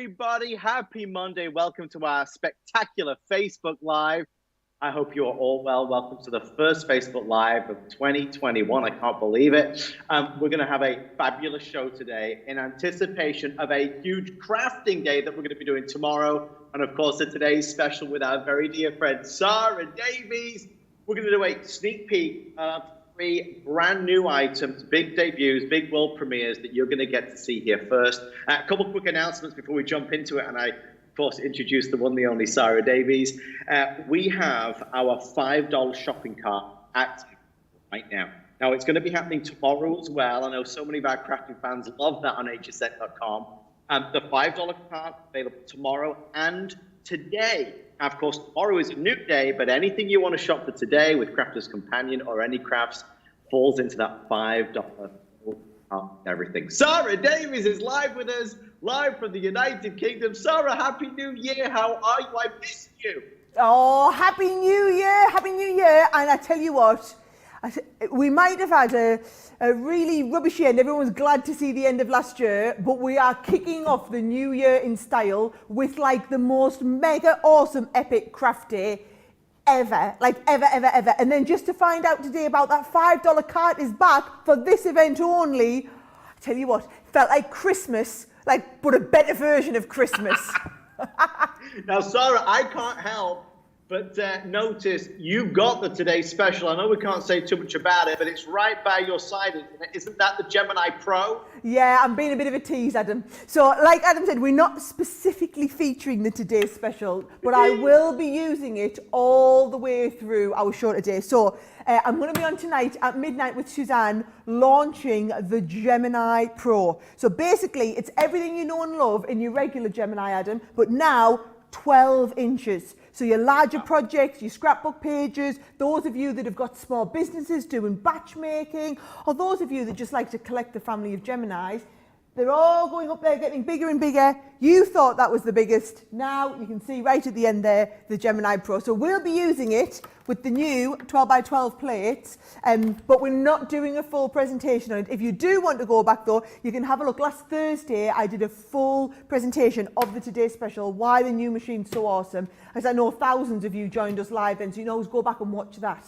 everybody. Happy Monday. Welcome to our spectacular Facebook Live. I hope you are all well. Welcome to the first Facebook Live of 2021. I can't believe it. We're going to have a fabulous show today in anticipation of a huge crafting day that we're going to be doing tomorrow. And of course, today's special with our very dear friend, Sarah Davies. We're going to do a sneak peek of 3 brand new items, big debuts, big world premieres that you're going to get to see here first. A couple quick announcements before we jump into it, and I, of course, introduce the one, the only Sarah Davies. We have our $5 shopping cart active right now. Now, it's going to be happening tomorrow as well. I know so many of our crafting fans love that on hsn.com. The $5 cart available tomorrow and today. Of course, tomorrow is a new day, but anything you want to shop for today with Crafter's Companion or any crafts falls into that $5 everything. Sarah Davies is live with us, live from the United Kingdom. Sarah, Happy New Year. How are you? I missed you. Oh, Happy New Year. Happy New Year. And I tell you what, we might have had a really rubbish year and everyone's glad to see the end of last year, but we are kicking off the new year in style with like the most mega awesome epic craft day ever, like ever. And then just to find out today about that $5 cart is back for this event only, I tell you what, felt like Christmas, like, but a better version of Christmas. Now, Sarah, I can't help but notice you got the Today Special. I know we can't say too much about it, but it's right by your side, isn't it? Isn't that the Gemini Pro? Yeah, I'm being a bit of a tease, Adam. So, like Adam said, we're not specifically featuring the Today Special, but I will be using it all the way through our show today. So, I'm going to be on tonight at midnight with Suzanne launching the Gemini Pro. So, basically, it's everything you know and love in your regular Gemini, Adam, but now 12 inches. So your larger projects, your scrapbook pages, those of you that have got small businesses doing batch making, or those of you that just like to collect the family of Geminis, they're all going up there, getting bigger and bigger. You thought that was the biggest. Now you can see right at the end there, the Gemini Pro. So we'll be using it with the new 12 by 12 plates, but we're not doing a full presentation on it. If you do want to go back though, you can have a look. Last Thursday, I did a full presentation of the Today Special, why the new machine's so awesome, as I know thousands of you joined us live then, so you can always go back and watch that.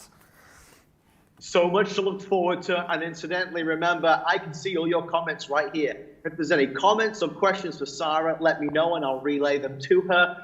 So much to look forward to, and incidentally, remember, I can see all your comments right here. If there's any comments or questions for Sarah, let me know and I'll relay them to her.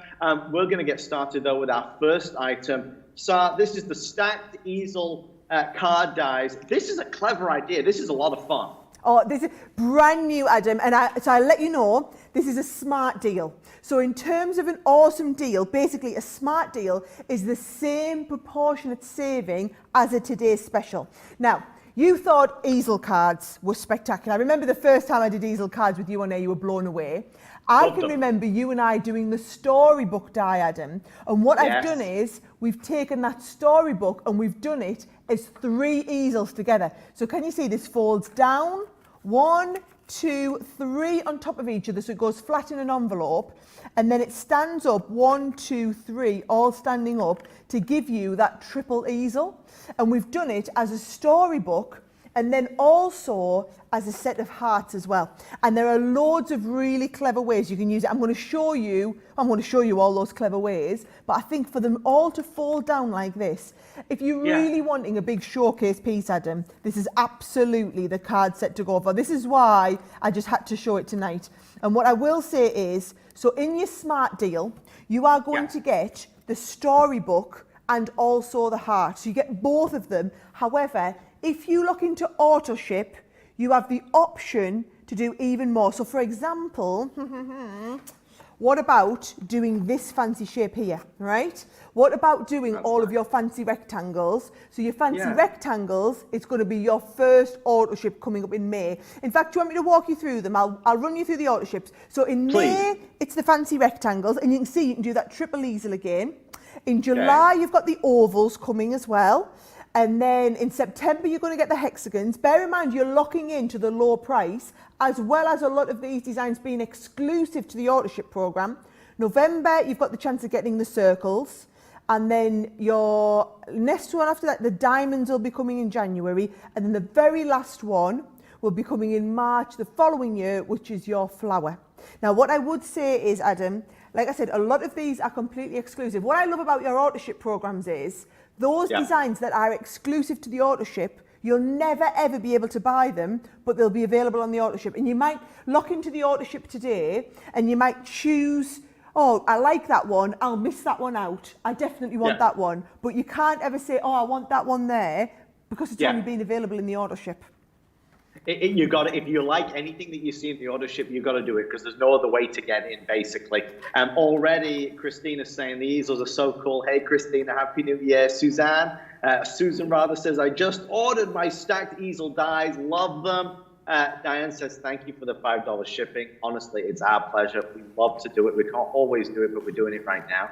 We're going to get started, though, with our first item. Sarah, this is the stacked easel card dies. This is a clever idea. This is a lot of fun. Oh, this is brand new, Adam, and so I'll let you know, this is a smart deal. So in terms of an awesome deal, basically a smart deal is the same proportionate saving as a Today Special. Now, you thought easel cards were spectacular. I remember the first time I did easel cards with you on air, you were blown away. I can remember you and I doing the storybook die, Adam, and what I've done is we've taken that storybook and we've done it as 3 easels together. So can you see this folds down? 1, 2, 3 on top of each other, so it goes flat in an envelope, and then it stands up 1, 2, 3, all standing up to give you that triple easel. And we've done it as a storybook and then also as a set of hearts as well. And there are loads of really clever ways you can use it. I'm going to show you all those clever ways, but I think for them all to fold down like this, if you're really wanting a big showcase piece, Adam, this is absolutely the card set to go for. This is why I just had to show it tonight. And what I will say is, so in your smart deal, you are going to get the storybook and also the heart. So you get both of them. However, if you look into auto ship, you have the option to do even more. So for example, what about doing this fancy shape here, right? What about doing all of your fancy rectangles? So your fancy rectangles, it's going to be your first auto ship coming up in May. In fact, do you want me to walk you through them? I'll run you through the auto ships. So in May, it's the fancy rectangles, and you can see you can do that triple easel again. In July, you've got the ovals coming as well. And then in September, you're going to get the hexagons. Bear in mind, you're locking into the low price, as well as a lot of these designs being exclusive to the AutoShip program. November, you've got the chance of getting the circles. And then your next one after that, the diamonds will be coming in January. And then the very last one will be coming in March the following year, which is your flower. Now, what I would say is, Adam, like I said, a lot of these are completely exclusive. What I love about your auto-ship programs is those designs that are exclusive to the auto-ship, you'll never ever be able to buy them, but they'll be available on the auto-ship. And you might lock into the auto-ship today and you might choose, oh, I like that one, I'll miss that one out. I definitely want that one. But you can't ever say, oh, I want that one there, because it's only been available in the auto-ship. You got to, if you like anything that you see in the auto ship, you got to do it, because there's no other way to get in, basically. Already, Christina's saying the easels are so cool. Hey, Christina, Happy New Year. Susan says, I just ordered my stacked easel dies. Love them. Diane says, thank you for the $5 shipping. Honestly, it's our pleasure. We love to do it. We can't always do it, but we're doing it right now.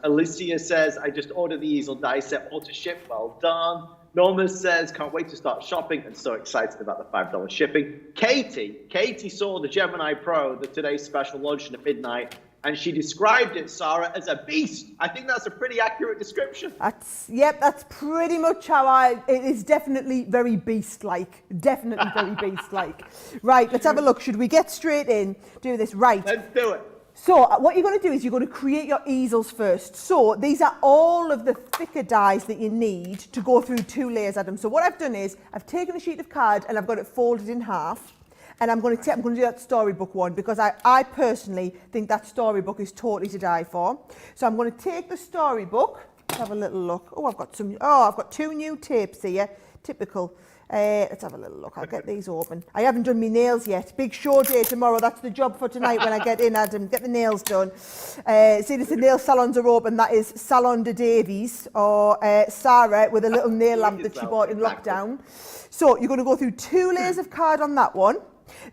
Alicia says, I just ordered the easel die set auto ship. Well done. Norma says, can't wait to start shopping and so excited about the $5 shipping. Katie saw the Gemini Pro, the today's special launched at midnight, and she described it, Sarah, as a beast. I think that's a pretty accurate description. That's pretty much how it is definitely very beast-like. Definitely very beast-like. Right, let's have a look. Should we get straight in, do this? Right. Let's do it. So what you're going to do is you're going to create your easels first. So these are all of the thicker dies that you need to go through 2 layers, Adam. So what I've done is I've taken a sheet of card and I've got it folded in half. And I'm going to do that storybook one, because I personally think that storybook is totally to die for. So I'm going to take the storybook. Let's have a little look. I've got 2 new tapes here. Typical. Let's have a little look. I'll get these open. I haven't done my nails yet. Big show day tomorrow. That's the job for tonight when I get in, Adam. Get the nails done. See, the nail salons are open. That is Salon de Davies, or Sarah with a little nail lamp that she bought in lockdown. So you're going to go through 2 layers of card on that one.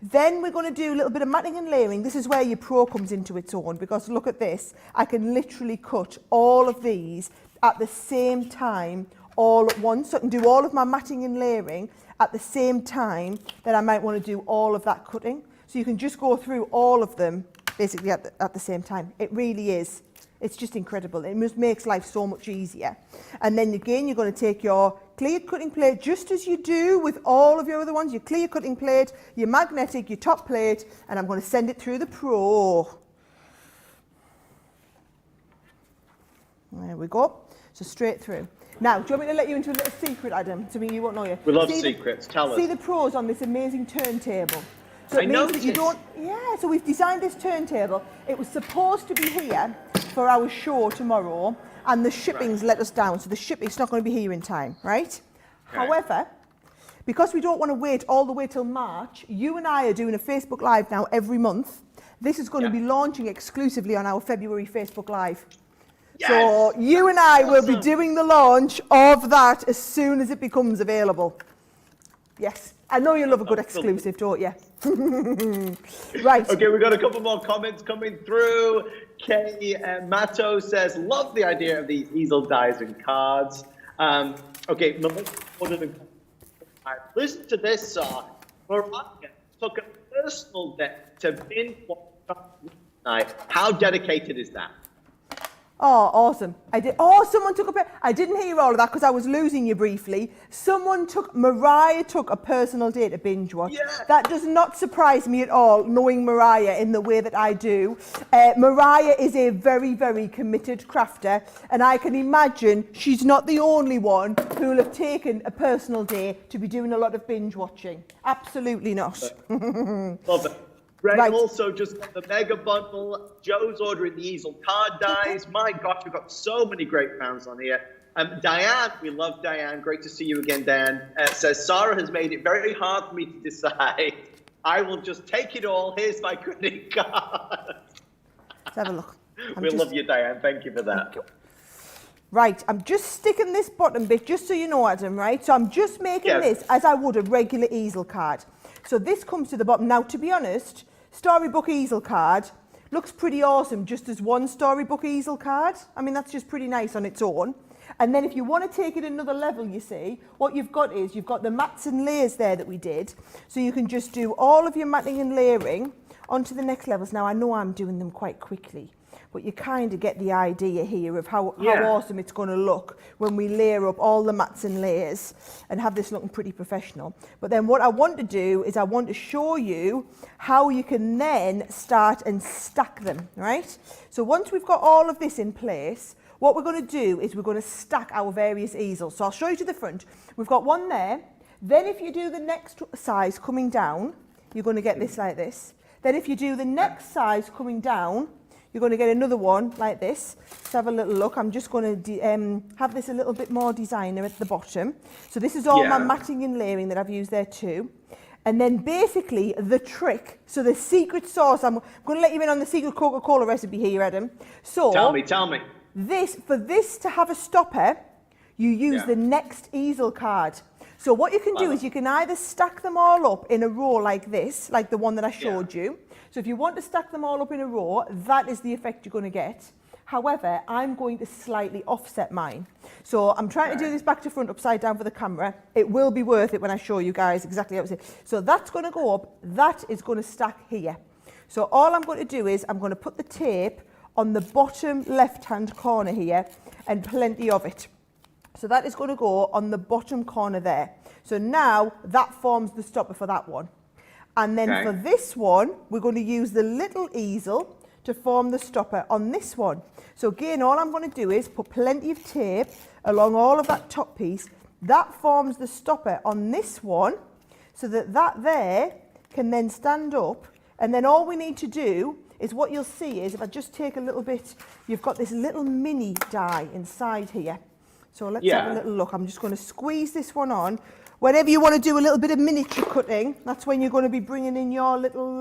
Then we're going to do a little bit of matting and layering. This is where your pro comes into its own, because look at this. I can literally cut all of these at the same time, all at once. So I can do all of my matting and layering at the same time that I might want to do all of that cutting. So you can just go through all of them basically at the same time. It really is. It's just incredible. It just makes life so much easier. And then again, you're going to take your clear cutting plate, just as you do with all of your other ones, your clear cutting plate, your magnetic, your top plate, and I'm going to send it through the Pro. There we go. So straight through. Now, do you want me to let you into a little secret, Adam? Something you won't know yet. We love secrets. Tell us. See the Pros on this amazing turntable. So I noticed. That you don't. Yeah. So we've designed this turntable. It was supposed to be here for our show tomorrow, and the shipping's let us down. So the shipping's not going to be here in time, right? However, because we don't want to wait all the way till March, you and I are doing a Facebook Live now every month. This is going to be launching exclusively on our February Facebook Live. Yes. So you and I will be doing the launch of that as soon as it becomes available. Yes. I know you love a good exclusive, don't you? Right. Okay, we've got a couple more comments coming through. Kay Matto says, love the idea of these easel dies and cards. Okay, listen to this song. Mariah took a personal debt to binge watch night. How dedicated is that? Oh, awesome. I did. Oh, someone took I didn't hear all of that because I was losing you briefly. Mariah took a personal day to binge watch. Yeah. That does not surprise me at all, knowing Mariah in the way that I do. Mariah is a very, very committed crafter, and I can imagine she's not the only one who will have taken a personal day to be doing a lot of binge watching. Absolutely not. Love it. Ray also just got the mega bundle. Joe's ordering the easel card dies. My gosh, we've got so many great fans on here. Diane, we love Diane. Great to see you again, Diane. Says, Sarah has made it very hard for me to decide. I will just take it all. Here's my credit card. Let's have a look. We love you, Diane. Thank you for that. Right, I'm just sticking this bottom bit, just so you know, Adam, right? So I'm just making this as I would a regular easel card. So this comes to the bottom. Now, to be honest, storybook easel card looks pretty awesome just as one storybook easel card. I mean, that's just pretty nice on its own. And then if you want to take it another level, you see, what you've got is you've got the mats and layers there that we did. So you can just do all of your matting and layering onto the next levels. Now, I know I'm doing them quite quickly, but you kind of get the idea here of how awesome it's going to look when we layer up all the mats and layers and have this looking pretty professional. But then what I want to do is I want to show you how you can then start and stack them, right? So once we've got all of this in place, what we're going to do is we're going to stack our various easels. So I'll show you to the front. We've got one there. Then if you do the next size coming down, you're going to get this like this. Then if you do the next size coming down, you're going to get another one like this. Let's have a little look. I'm just going to have this a little bit more designer at the bottom. So this is all my matting and layering that I've used there too. And then basically the trick, so the secret sauce, I'm going to let you in on the secret Coca-Cola recipe here, Adam. So tell me. For this to have a stopper, you use the next easel card. So what you can do is you can either stack them all up in a row like this, like the one that I showed you. So if you want to stack them all up in a row, that is the effect you're going to get. However, I'm going to slightly offset mine. So I'm trying to do this back to front upside down for the camera. It will be worth it when I show you guys exactly how it's. So that's going to go up, that is going to stack here. So all I'm going to do is I'm going to put the tape on the bottom left-hand corner here and plenty of it. So that is going to go on the bottom corner there. So now that forms the stopper for that one. And then for this one, we're going to use the little easel to form the stopper on this one. So again, all I'm going to do is put plenty of tape along all of that top piece. That forms the stopper on this one, so that that there can then stand up. And then all we need to do is what you'll see is if I just take a little bit, you've got this little mini die inside here. So let's have a little look. I'm just going to squeeze this one on. Whenever you want to do a little bit of miniature cutting, that's when you're going to be bringing in your little,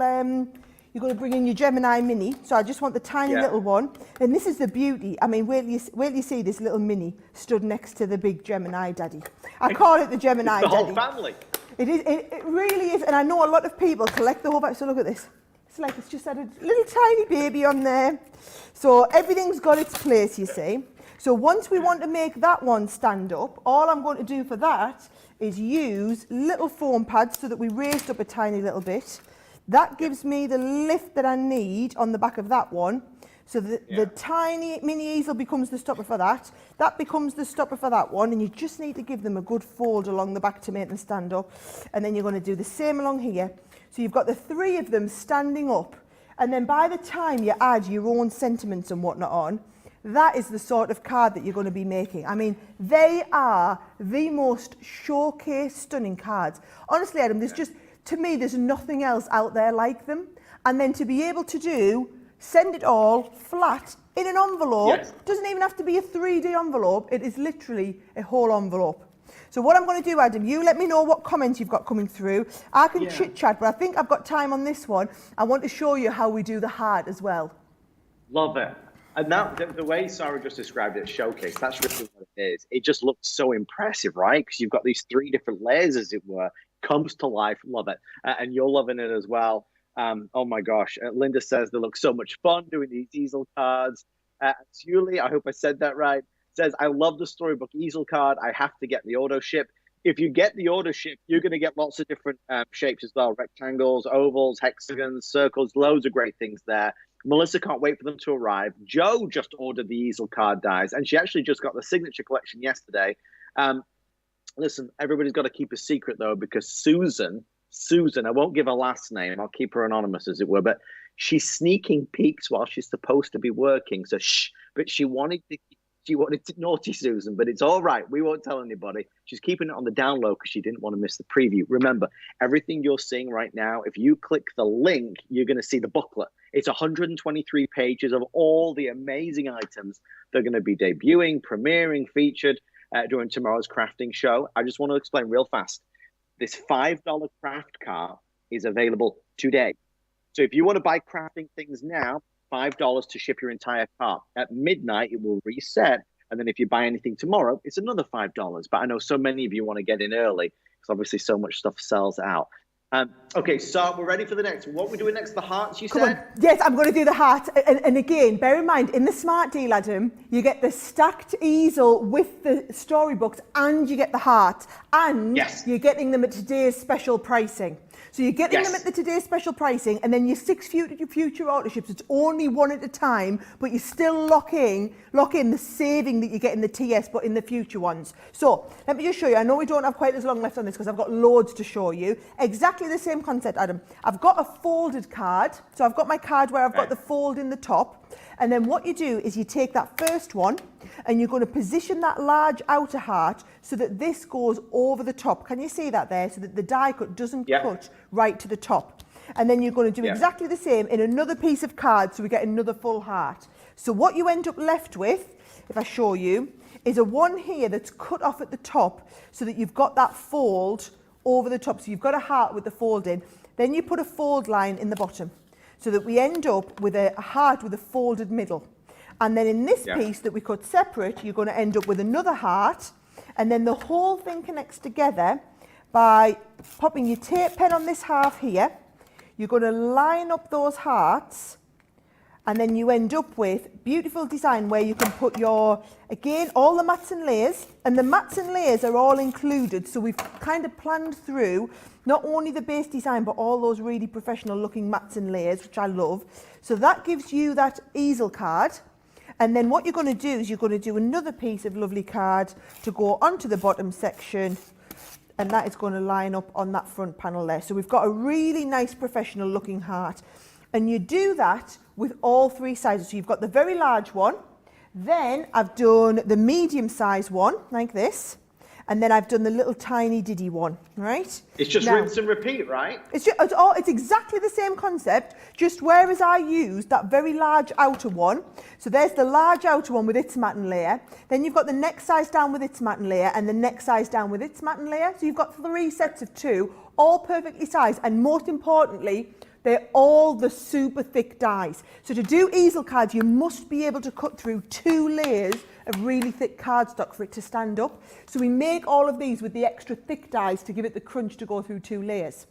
you're going to bring in your Gemini Mini. So I just want the tiny little one. And this is the beauty. I mean, wait till you see this little Mini stood next to the big Gemini Daddy. I call it the Gemini Daddy. The whole family. It is. It really is. And I know a lot of people collect the whole family. So look at this. It's like it's just had a little tiny baby on there. So everything's got its place, you see. So once we want to make that one stand up, all I'm going to do for that is use little foam pads so that we raised up a tiny little bit. That gives me the lift that I need on the back of that one. So the tiny mini easel becomes the stopper for that. That becomes the stopper for that one. And you just need to give them a good fold along the back to make them stand up. And then you're going to do the same along here. So you've got the three of them standing up. And then by the time you add your own sentiments and whatnot on, that is the sort of card that you're going to be making. I mean, they are the most showcase stunning cards. Honestly, Adam, there's just, to me, there's nothing else out there like them. And then to be able to send it all flat in an envelope, doesn't even have to be a 3D envelope, it is literally a whole envelope. So what I'm going to do, Adam, you let me know what comments you've got coming through. I can chit chat, but I think I've got time on this one. I want to show you how we do the heart as well. Love it. And that the way Sarah just described it, showcase, that's really what it is. It just looks so impressive, right? Because you've got these three different layers, as it were. Comes to life. Love it. And you're loving it as well. Oh my gosh. Linda says they look so much fun doing these easel cards. Julie, I hope I said that right, says, I love the storybook easel card. I have to get the auto ship. If you get the auto ship, you're going to get lots of different shapes as well. Rectangles, ovals, hexagons, circles, loads of great things there. Melissa can't wait for them to arrive. Joe just ordered the easel card dies, and she actually just got the signature collection yesterday. Listen, everybody's got to keep a secret, though, because Susan, I won't give her last name. I'll keep her anonymous, as it were, but she's sneaking peeks while she's supposed to be working. So shh, but she wanted to naughty Susan, but it's all right. We won't tell anybody. She's keeping it on the down low because she didn't want to miss the preview. Remember, everything you're seeing right now, if you click the link, you're going to see the booklet. It's 123 pages of all the amazing items that are going to be debuting, premiering, featured during tomorrow's crafting show. I just want to explain real fast. This $5 craft cart is available today. So if you want to buy crafting things now, $5 to ship your entire cart. At midnight, it will reset. And then if you buy anything tomorrow, it's another $5. But I know so many of you want to get in early because obviously so much stuff sells out. Okay, so we're ready for the next. What are we doing next? The hearts, you said? Yes, I'm going to do the heart. And again, bear in mind, in the smart deal, Adam, you get the stacked easel with the storybooks and you get the heart. And you're getting them at today's special pricing. So you're getting them at the today's special pricing, and then your 6 future auto ships, it's only one at a time, but you still lock in the saving that you get in the TS, but in the future ones. So let me just show you. I know we don't have quite as long left on this because I've got loads to show you. Exactly the same concept, Adam. I've got a folded card. So I've got my card where I've got the fold in the top. And then what you do is you take that first one and you're going to position that large outer heart so that this goes over the top. Can you see that there? So that the die cut doesn't cut right to the top. And then you're going to do exactly the same in another piece of card so we get another full heart. So what you end up left with, if I show you, is a one here that's cut off at the top so that you've got that fold over the top. So you've got a heart with the fold in. Then you put a fold line in the bottom so that we end up with a heart with a folded middle. And then in this piece that we cut separate, you're going to end up with another heart. And then the whole thing connects together by popping your tape pen on this half here. You're going to line up those hearts. And then you end up with beautiful design where you can put your, again, all the mats and layers. And the mats and layers are all included. So we've kind of planned through not only the base design, but all those really professional looking mats and layers, which I love. So that gives you that easel card. And then what you're going to do is you're going to do another piece of lovely card to go onto the bottom section. And that is going to line up on that front panel there. So we've got a really nice professional looking heart. And you do that with all three sizes. So you've got the very large one. Then I've done the medium size one, like this. And then I've done the little tiny diddy one, right? It's just rinse and repeat, right? It's exactly the same concept, just whereas I used that very large outer one. So there's the large outer one with its matten layer. Then you've got the next size down with its matten layer and the next size down with its matten layer. So you've got 3 sets of 2, all perfectly sized. And most importantly, they're all the super thick dies. So to do easel cards, you must be able to cut through 2 layers of really thick cardstock for it to stand up. So we make all of these with the extra thick dies to give it the crunch to go through 2 layers.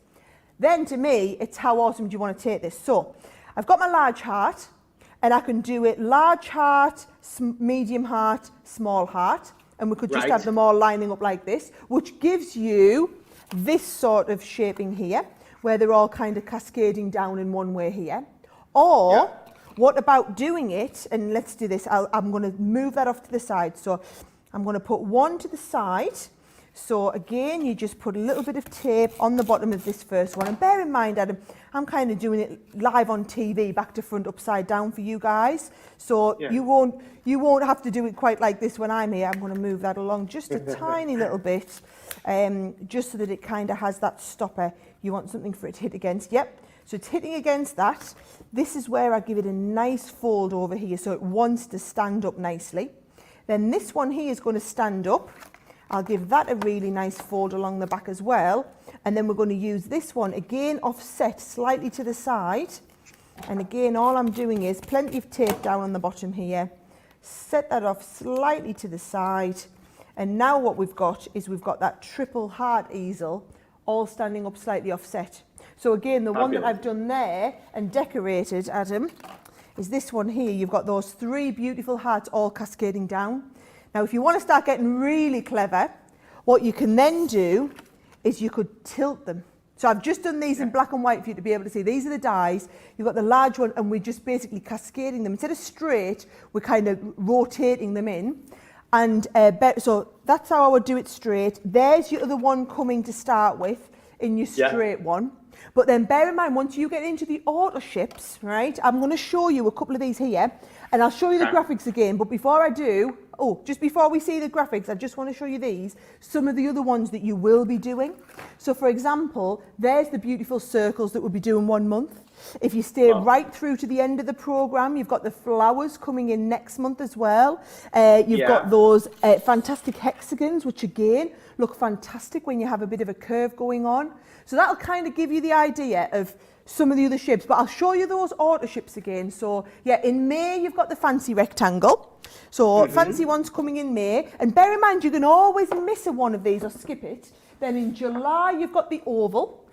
Then to me, it's how awesome do you want to take this? So I've got my large heart and I can do it large heart, medium heart, small heart. And we could just have them all lining up like this, which gives you this sort of shaping here, where they're all kind of cascading down in one way here. Or what about doing it, and let's do this, I'm going to move that off to the side. So I'm going to put one to the side. So again, you just put a little bit of tape on the bottom of this first one. And bear in mind, Adam, I'm kind of doing it live on TV, back to front, upside down for you guys. So you won't have to do it quite like this when I'm here. I'm going to move that along just a tiny little bit, just so that it kind of has that stopper. You want something for it to hit against. Yep. So it's hitting against that. This is where I give it a nice fold over here so it wants to stand up nicely. Then this one here is going to stand up. I'll give that a really nice fold along the back as well. And then we're going to use this one again offset slightly to the side. And again, all I'm doing is plenty of tape down on the bottom here. Set that off slightly to the side. And now what we've got is we've got that triple heart easel all standing up slightly offset. So again, the one that I've done there and decorated, Adam, is this one here. You've got those 3 beautiful hearts all cascading down. Now, if you want to start getting really clever, what you can then do is you could tilt them. So I've just done these in black and white for you to be able to see. These are the dies. You've got the large one, and we're just basically cascading them. Instead of straight, we're kind of rotating them in. And so that's how I would do it straight. There's your other one coming to start with in your straight one. But then bear in mind, once you get into the auto ships, right, I'm going to show you a couple of these here, and I'll show you the graphics again. But before I do, just before we see the graphics, I just want to show you these, some of the other ones that you will be doing. So for example, there's the beautiful circles that we'll be doing 1 month. If you stay right through to the end of the programme, you've got the flowers coming in next month as well. You've got those fantastic hexagons, which again look fantastic when you have a bit of a curve going on. So that'll kind of give you the idea of some of the other shapes, but I'll show you those auto ships again. So yeah, in May, you've got the fancy rectangle. So fancy ones coming in May. And bear in mind, you can always miss one of these or skip it. Then in July, you've got the oval.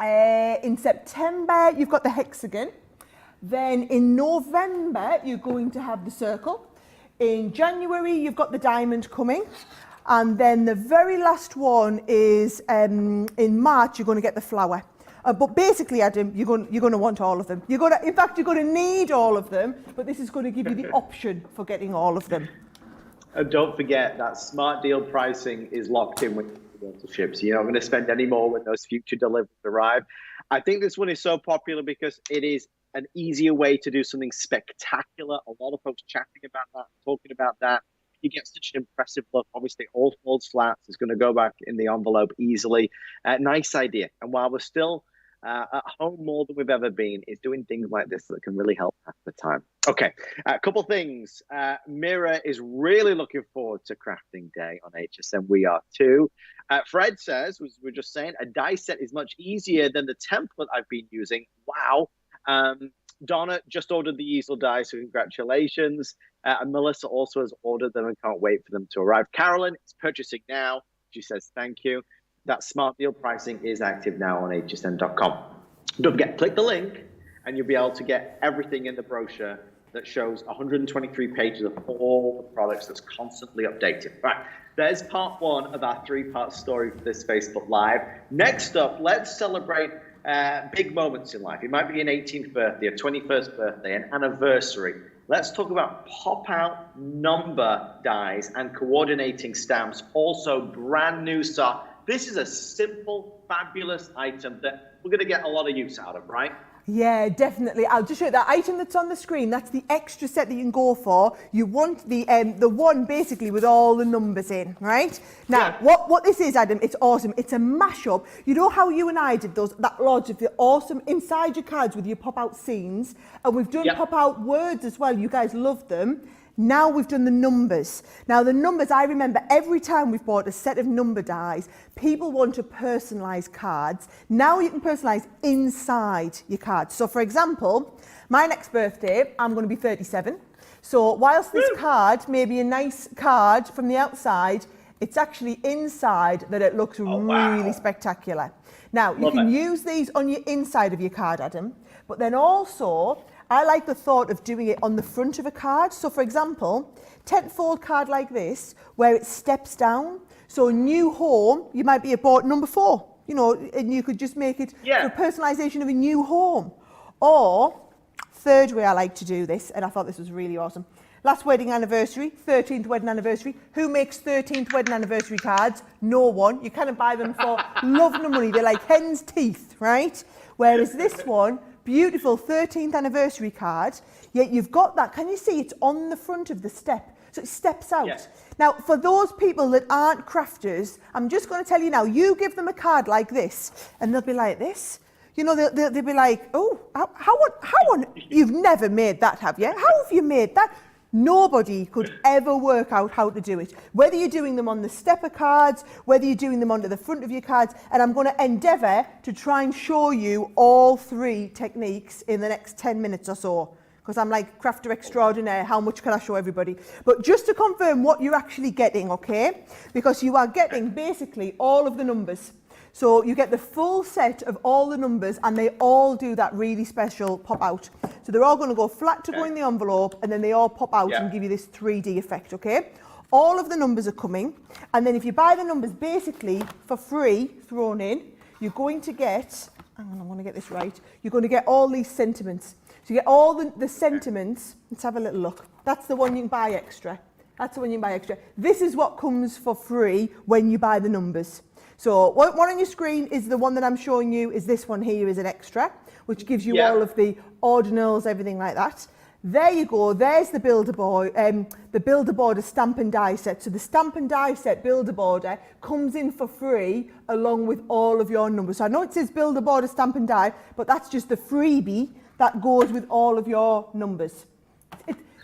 In September, you've got the hexagon. Then in November, you're going to have the circle. In January, you've got the diamond coming. And then the very last one is in March, you're going to get the flower. But basically, Adam, you're going to want all of them. In fact, you're going to need all of them, but this is going to give you the option for getting all of them. And don't forget that smart deal pricing is locked in when you want to ship. So you're not going to spend any more when those future deliveries arrive. I think this one is so popular because it is an easier way to do something spectacular. A lot of folks chatting about that, talking about that. You get such an impressive look. Obviously, it all folds flat. It's going to go back in the envelope easily. Nice idea. And while we're still at home more than we've ever been, is doing things like this that can really help at the time. Okay, a couple things. Mira is really looking forward to crafting day on HSN. We are too. Fred says, as we were just saying, a die set is much easier than the template I've been using. Wow. Donna just ordered the easel die, so congratulations. And Melissa also has ordered them and can't wait for them to arrive. Carolyn is purchasing now. She says thank you. That smart deal pricing is active now on hsn.com. Don't forget, click the link and you'll be able to get everything in the brochure that shows 123 pages of all the products that's constantly updated. Right, there's part one of our three-part story for this Facebook Live. Next up, let's celebrate big moments in life. It might be an 18th birthday, a 21st birthday, an anniversary. Let's talk about pop-out number dies and coordinating stamps. Also, brand new stuff. This is a simple, fabulous item that we're going to get a lot of use out of, right? Yeah, definitely. I'll just show you that item that's on the screen. That's the extra set that you can go for. You want the one basically with all the numbers in, right? Now, what this is, Adam, it's awesome. It's a mashup. You know how you and I did that lodge of the awesome inside your cards with your pop-out scenes, and we've done pop-out words as well. You guys loved them. Now we've done the numbers. Now the numbers, I remember every time we've bought a set of number dies, people want to personalise cards. Now you can personalise inside your cards. So for example, my next birthday, I'm going to be 37. So whilst this card may be a nice card from the outside, it's actually inside that it looks really spectacular. Now you can use these on your inside of your card, Adam, but then also, I like the thought of doing it on the front of a card. So for example, 10-fold card like this, where it steps down. So new home, you might be about number 4, you know, and you could just make it for personalisation of a new home. Or, third way I like to do this, and I thought this was really awesome. Last wedding anniversary, 13th wedding anniversary. Who makes 13th wedding anniversary cards? No one. You kind of buy them for love and money. They're like hen's teeth, right? Whereas this one, beautiful 13th anniversary card, yet you've got that, can you see it's on the front of the step, so it steps out. Yes. Now, for those people that aren't crafters, I'm just going to tell you now, you give them a card like this, and they'll be like this. You know, they'll be like, oh, how on, you've never made that, have you? How have you made that? Nobody could ever work out how to do it. Whether you're doing them on the stepper cards, whether you're doing them onto the front of your cards, and I'm going to endeavour to try and show you all 3 techniques in the next 10 minutes or so. Because I'm like crafter extraordinaire, how much can I show everybody? But just to confirm what you're actually getting, okay? Because you are getting basically all of the numbers. So you get the full set of all the numbers and they all do that really special pop out. So they're all going to go flat to go in the envelope and then they all pop out and give you this 3D effect, okay? All of the numbers are coming. And then if you buy the numbers basically for free thrown in, you're going to get, hang on, I want to get this right. You're going to get all these sentiments. So you get all the sentiments. Let's have a little look. That's the one you can buy extra. That's the one you can buy extra. This is what comes for free when you buy the numbers. So one on your screen is the one that I'm showing you, is this one here is an extra, which gives you all of the ordinals, everything like that. There you go, there's the Builder Border Stamp and Die set. So the Stamp and Die set Builder Border comes in for free along with all of your numbers. So I know it says Builder Border Stamp and Die, but that's just the freebie that goes with all of your numbers.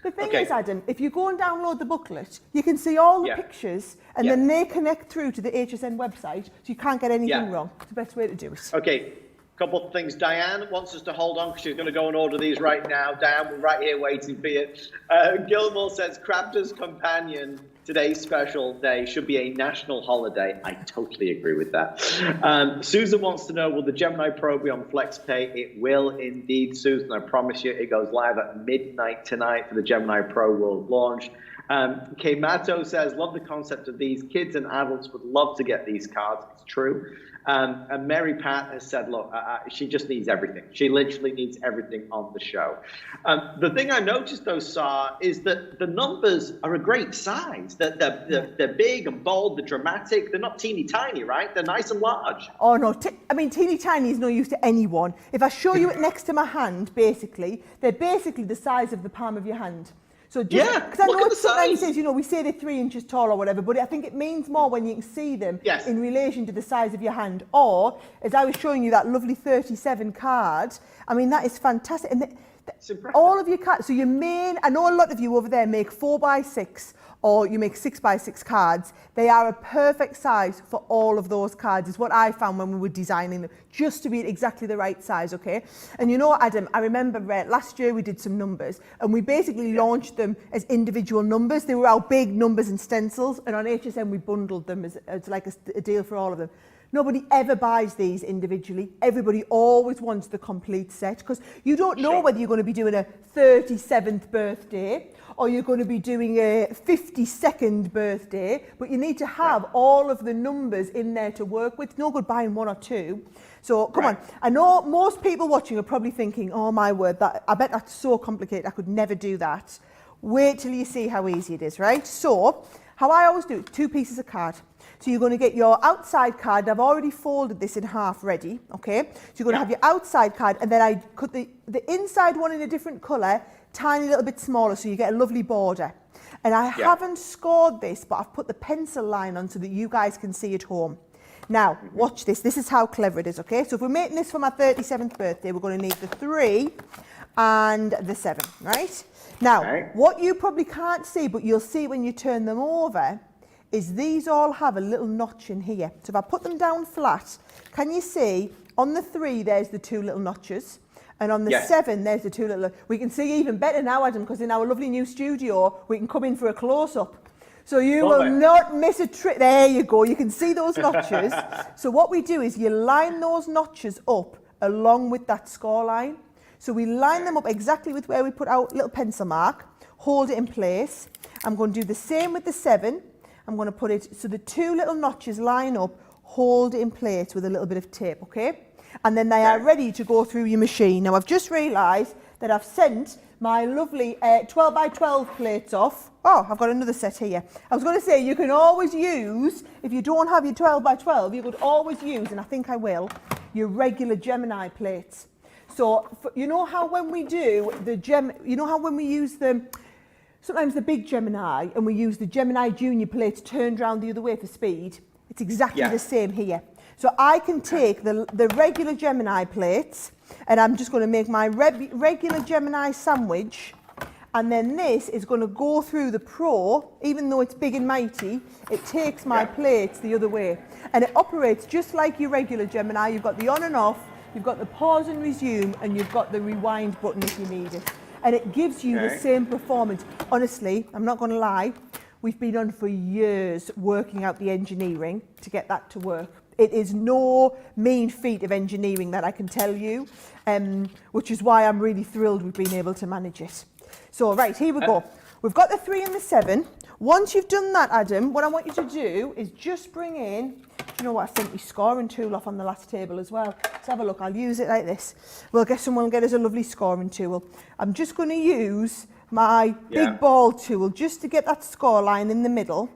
The thing is, Adam, if you go and download the booklet, you can see all the pictures and then they connect through to the HSN website, so you can't get anything wrong. It's the best way to do it. Okay, couple of things. Diane wants us to hold on because she's going to go and order these right now. Diane, we're right here waiting for you. Gilmore says, Crafter's Companion, today's special day, should be a national holiday. I totally agree with that. Susan wants to know, will the Gemini Pro be on FlexPay? It will indeed, Susan. I promise you, it goes live at midnight tonight for the Gemini Pro World launch. Kemato says, love the concept of these. Kids and adults would love to get these cards. It's true. And Mary Pat has said, look, she just needs everything. She literally needs everything on the show. The thing I noticed, though, Sar, is that the numbers are a great size. They're big and bold, they're dramatic. They're not teeny tiny, right? They're nice and large. Oh, no. I mean, teeny tiny is no use to anyone. If I show you it next to my hand, basically, they're basically the size of the palm of your hand. So just, yeah, because I know sometimes says, you know, we say they're 3 inches tall or whatever, but I think it means more when you can see them in relation to the size of your hand. Or, as I was showing you that lovely 37 card, I mean, that is fantastic. And all of your cards, so your main, I know a lot of you over there make 4x6 or you make 6x6 cards. They are a perfect size for all of those cards, is what I found when we were designing them, just to be exactly the right size, okay? And you know what, Adam, I remember last year we did some numbers and we basically launched them as individual numbers. They were our big numbers and stencils, and on HSN we bundled them as like a deal for all of them. Nobody ever buys these individually. Everybody always wants the complete set, because you don't know whether you're going to be doing a 37th birthday or you're going to be doing a 52nd birthday, but you need to have all of the numbers in there to work with. No good buying 1 or 2. So come on. I know most people watching are probably thinking, oh my word, I bet that's so complicated, I could never do that. Wait till you see how easy it is, right? So how I always do it, 2 pieces of card. So you're going to get your outside card. I've already folded this in half ready, okay? So you're going to have your outside card, and then I cut the inside one in a different colour, tiny little bit smaller, so you get a lovely border. And I haven't scored this, but I've put the pencil line on so that you guys can see at home. Now, watch this. This is how clever it is, okay? So if we're making this for my 37th birthday, we're going to need the 3 and the 7, right? Now, what you probably can't see, but you'll see when you turn them over, is these all have a little notch in here. So if I put them down flat, can you see on the 3 there's the 2 little notches, and on the 7 there's the 2 little. We can see even better now, Adam, because in our lovely new studio we can come in for a close-up. So you will not miss a trick. There you go. You can see those notches. So what we do is you line those notches up along with that score line. So we line them up exactly with where we put our little pencil mark, hold it in place. I'm going to do the same with the 7. I'm going to put it so the 2 little notches line up, hold it in place with a little bit of tape, okay? And then they are ready to go through your machine. Now I've just realised that I've sent my lovely 12 by 12 plates off. Oh, I've got another set here. I was going to say you can always use, if you don't have your 12 by 12, you could always use, and I think I will, your regular Gemini plates. So you know how when we do the you know how when we use sometimes the big Gemini, and we use the Gemini Junior plates turned around the other way for speed. It's exactly the same here. So I can take the regular Gemini plates, and I'm just going to make my regular Gemini sandwich, and then this is going to go through the Pro. Even though it's big and mighty, it takes my plates the other way. And it operates just like your regular Gemini. You've got the on and off, you've got the pause and resume, and you've got the rewind button if you need it. And it gives you the same performance. Honestly, I'm not going to lie, we've been on for years working out the engineering to get that to work. It is no mean feat of engineering, that I can tell you, which is why I'm really thrilled we've been able to manage it. So, right, here we go. We've got the 3 and the 7. Once you've done that, Adam, what I want you to do is just bring in, you know what, I sent my scoring tool off on the last table as well. Let's have a look. I'll use it like this. We'll get someone get us a lovely scoring tool. I'm just going to use my big ball tool just to get that score line in the middle.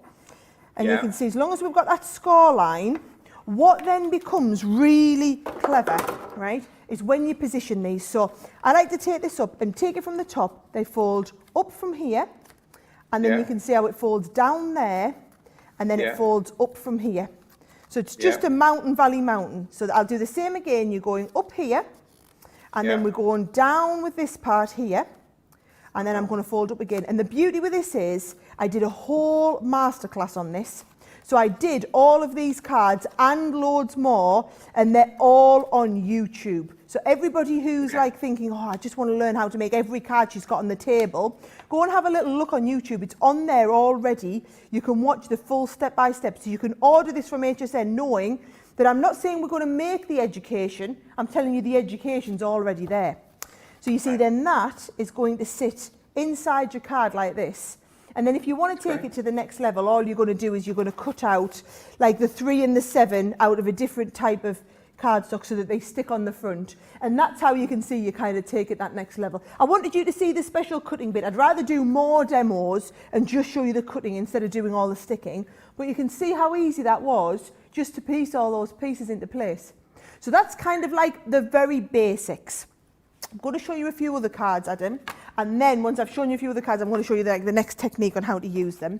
And you can see, as long as we've got that score line, what then becomes really clever, right, is when you position these. So I like to take this up and take it from the top. They fold up from here, and then you can see how it folds down there, and then it folds up from here. So it's just a mountain, valley, mountain. So I'll do the same again. You're going up here, and then we're going down with this part here, and then I'm going to fold up again. And the beauty with this is I did a whole masterclass on this. So I did all of these cards and loads more, and they're all on YouTube. So everybody who's like thinking, oh, I just want to learn how to make every card she's got on the table, go and have a little look on YouTube. It's on there already. You can watch the full step-by-step. So you can order this from HSN knowing that I'm not saying we're going to make the education. I'm telling you the education's already there. So you see then that is going to sit inside your card like this. And then if you want to take it to the next level, all you're going to do is you're going to cut out like the 3 and the 7 out of a different type of cardstock so that they stick on the front. And that's how you can see you kind of take it that next level. I wanted you to see the special cutting bit. I'd rather do more demos and just show you the cutting instead of doing all the sticking. But you can see how easy that was just to piece all those pieces into place. So that's kind of like the very basics. I'm going to show you a few other cards, Adam. And then once I've shown you a few other cards, I'm going to show you the next technique on how to use them.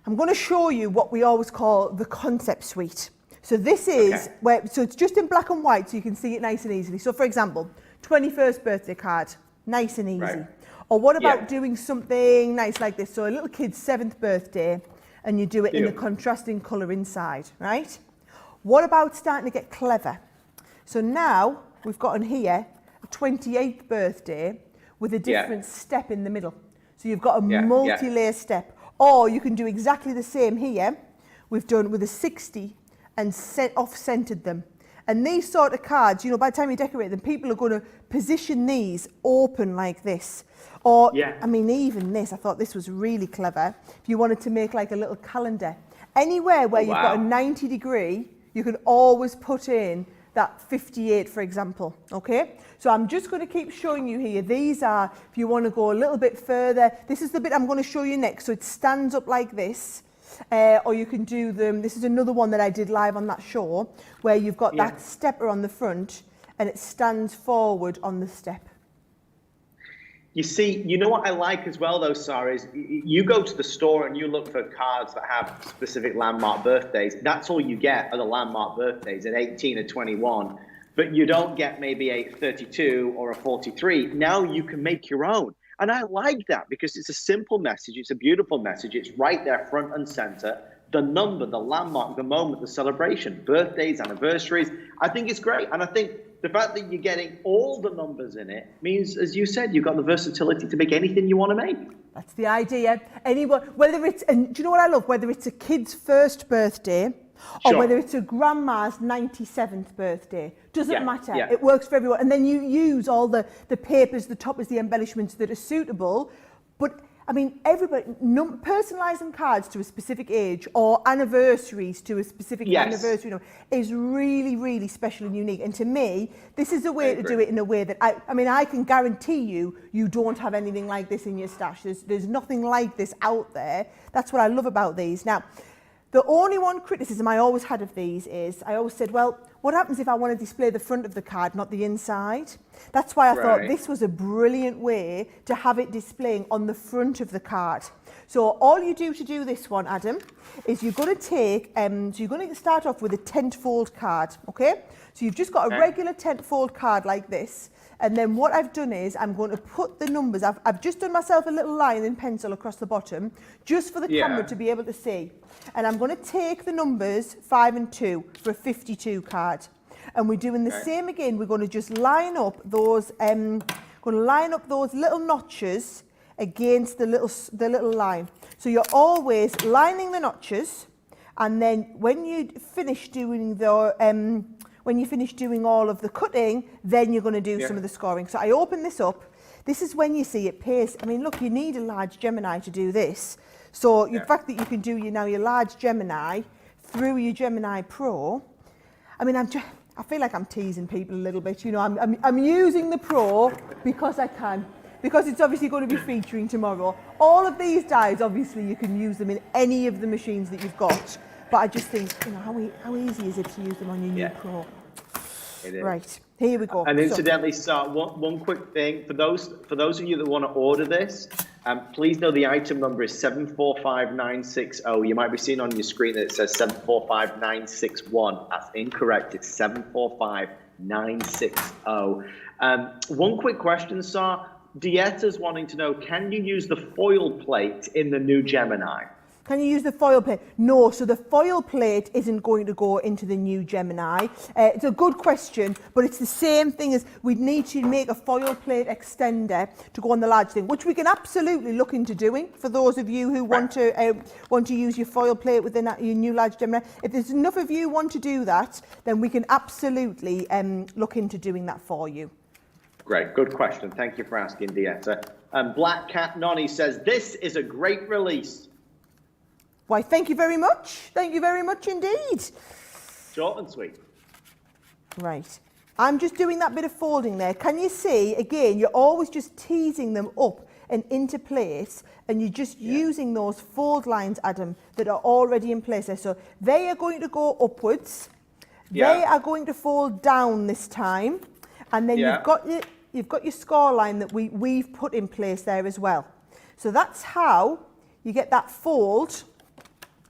I'm going to show you what we always call the concept suite. So this is so it's just in black and white, so you can see it nice and easily. So for example, 21st birthday card, nice and easy. Right. Or what about doing something nice like this? So a little kid's 7th birthday, and you do it in the contrasting colour inside, right? What about starting to get clever? So now we've got on here a 28th birthday with a different step in the middle. So you've got a multi-layer step. Or you can do exactly the same here. We've done with a 60 and off-centered them. And these sort of cards, you know, by the time you decorate them, people are going to position these open like this. Or, I mean, even this, I thought this was really clever. If you wanted to make like a little calendar. Anywhere where you've got a 90 degree, you can always put in that 58, for example, okay? So I'm just going to keep showing you here. These are, if you want to go a little bit further, this is the bit I'm going to show you next. So it stands up like this. Or you can do them, this is another one that I did live on that show, where you've got that stepper on the front and it stands forward on the step. You see, you know what I like as well though, Sarah, is you go to the store and you look for cards that have specific landmark birthdays. That's all you get are the landmark birthdays at 18 or 21. But you don't get maybe a 32 or a 43. Now you can make your own. And I like that because it's a simple message. It's a beautiful message. It's right there front and center. The number, the landmark, the moment, the celebration, birthdays, anniversaries. I think it's great. And I think the fact that you're getting all the numbers in it means, as you said, you've got the versatility to make anything you want to make. That's the idea. Anyone, whether it's, and do you know what I love? Whether it's a kid's first birthday or whether it's a grandma's 97th birthday, doesn't matter. It works for everyone. And then you use all the papers, the toppers, the embellishments that are suitable. But I mean, everybody, personalising cards to a specific age or anniversaries to a specific anniversary, you know, is really, really special and unique. And to me, this is a way to do it in a way that, I mean, I can guarantee you don't have anything like this in your stash. There's nothing like this out there. That's what I love about these. Now, the only one criticism I always had of these is, I always said, well, what happens if I want to display the front of the card, not the inside? That's why I thought this was a brilliant way to have it displaying on the front of the card. So all you do to do this one, Adam, is you're going to take, so you're going to start off with a tent-fold card, okay? So you've just got a regular tent-fold card like this. And then what I've done is I'm going to put the numbers, I've just done myself a little line in pencil across the bottom, just for the camera to be able to see. And I'm going to take the numbers 5 and 2 for a 52 card. And we're doing the same again. We're going to just line up those, little notches against the little line. So you're always lining the notches, and then when you finish doing the when you finish doing all of the cutting, then you're going to do some of the scoring. So I open this up. This is when you see it paste. I mean, look, you need a large Gemini to do this. So the fact that you can do your large Gemini through your Gemini Pro, I mean, I feel like I'm teasing people a little bit. You know, I'm using the Pro because I can, because it's obviously going to be featuring tomorrow. All of these dies, obviously, you can use them in any of the machines that you've got. But I just think, you know, how easy is it to use them on your new Pro? It is. Right, here we go. And incidentally, one quick thing for those of you that want to order this, please know the item number is 745960. You might be seeing on your screen that it says 745961. That's incorrect. It's 745960. One quick question, Sir. Dietta's wanting to know: can you use the foil plate in the new Gemini? Can you use the foil plate? No, so the foil plate isn't going to go into the new Gemini. It's a good question, but it's the same thing as we'd need to make a foil plate extender to go on the large thing, which we can absolutely look into doing for those of you who want to use your foil plate within your new large Gemini. If there's enough of you want to do that, then we can absolutely look into doing that for you. Great, good question. Thank you for asking, Dieta. And Black Cat Nonny says, this is a great release. Why, thank you very much. Thank you very much indeed. Short and sweet. Right. I'm just doing that bit of folding there. Can you see, again, you're always just teasing them up and into place, and you're just using those fold lines, Adam, that are already in place there. So they are going to go upwards. They are going to fold down this time. And then you've got your score line that we've put in place there as well. So that's how you get that fold.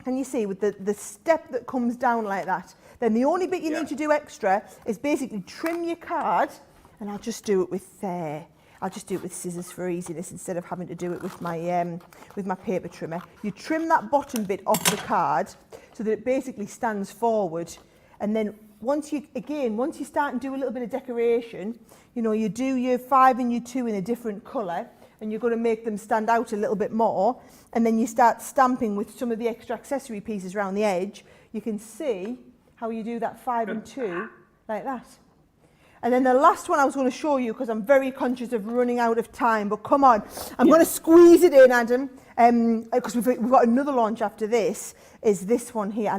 Can you see with the step that comes down like that? Then the only bit you need to do extra is basically trim your card, and I'll just do it with scissors for easiness instead of having to do it with my paper trimmer. You trim that bottom bit off the card so that it basically stands forward, and then once you start and do a little bit of decoration, you know, you do your 5 and your 2 in a different colour, and you're going to make them stand out a little bit more, and then you start stamping with some of the extra accessory pieces around the edge. You can see how you do that 5 and 2 like that. And then the last one I was going to show you, because I'm very conscious of running out of time, but come on, I'm going to squeeze it in, Adam, because we've got another launch after this, is this one here.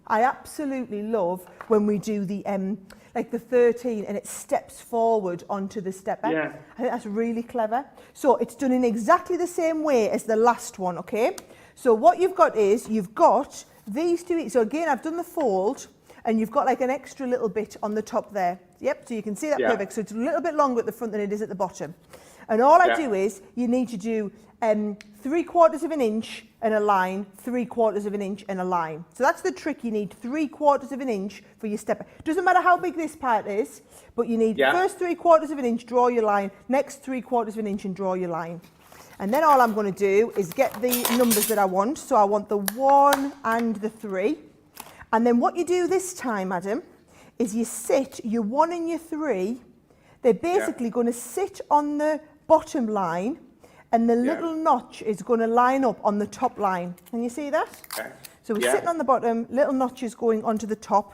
I absolutely love when we do the like the 13 and it steps forward onto the stepper. I think that's really clever. So it's done in exactly the same way as the last one, okay? So what you've got is, you've got these two, so again, I've done the fold, and you've got like an extra little bit on the top there. Yep, so you can see that perfect. So it's a little bit longer at the front than it is at the bottom. And all I do is, you need to do 3/4 of an inch and a line, 3/4 of an inch and a line. So that's the trick. You need 3/4 of an inch for your stepper. Doesn't matter how big this part is, but you need first 3/4 of an inch, draw your line, next 3/4 of an inch and draw your line. And then all I'm going to do is get the numbers that I want. So I want the 1 and the 3. And then what you do this time, Adam, is you sit your 1 and your 3. They're basically going to sit on the bottom line, and the little notch is going to line up on the top line. Can you see that? So we're sitting on the bottom, little notches going onto the top.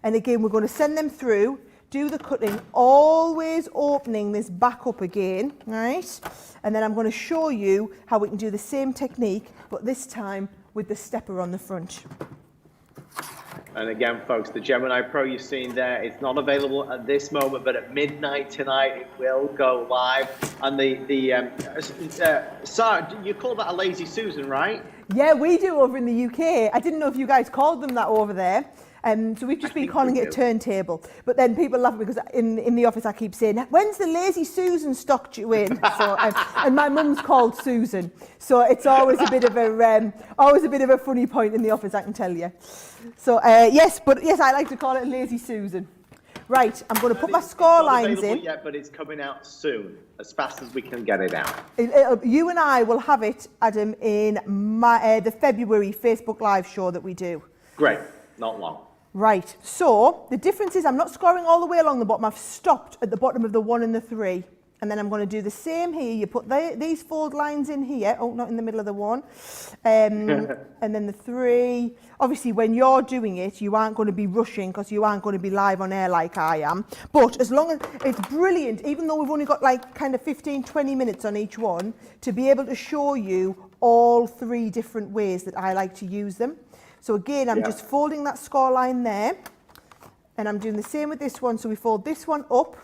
And again, we're going to send them through, do the cutting, always opening this back up again, right? And then I'm going to show you how we can do the same technique, but this time with the stepper on the front. And again, folks, the Gemini Pro you've seen there, it's not available at this moment, but at midnight tonight, it will go live. And Sarah, you call that a Lazy Susan, right? Yeah, we do over in the UK. I didn't know if you guys called them that over there. So we've just been calling it a turntable. But then people laugh because in the office I keep saying, when's the Lazy Susan stock due in? So, and my mum's called Susan. So it's always a bit of a funny point in the office, I can tell you. So yes, I like to call it a Lazy Susan. Right, I'm going to put my score lines in. Yet, but it's coming out soon, as fast as we can get it out. You and I will have it, Adam, in the February Facebook Live show that we do. Great, not long. Right, so the difference is I'm not scoring all the way along the bottom. I've stopped at the bottom of the 1 and the 3. And then I'm going to do the same here. You put these fold lines in here. Oh, not in the middle of the 1. And then the 3. Obviously, when you're doing it, you aren't going to be rushing because you aren't going to be live on air like I am. But as long as it's brilliant, even though we've only got like kind of 15, 20 minutes on each one, to be able to show you all 3 different ways that I like to use them. So again, I'm just folding that score line there, and I'm doing the same with this one. So we fold this one up,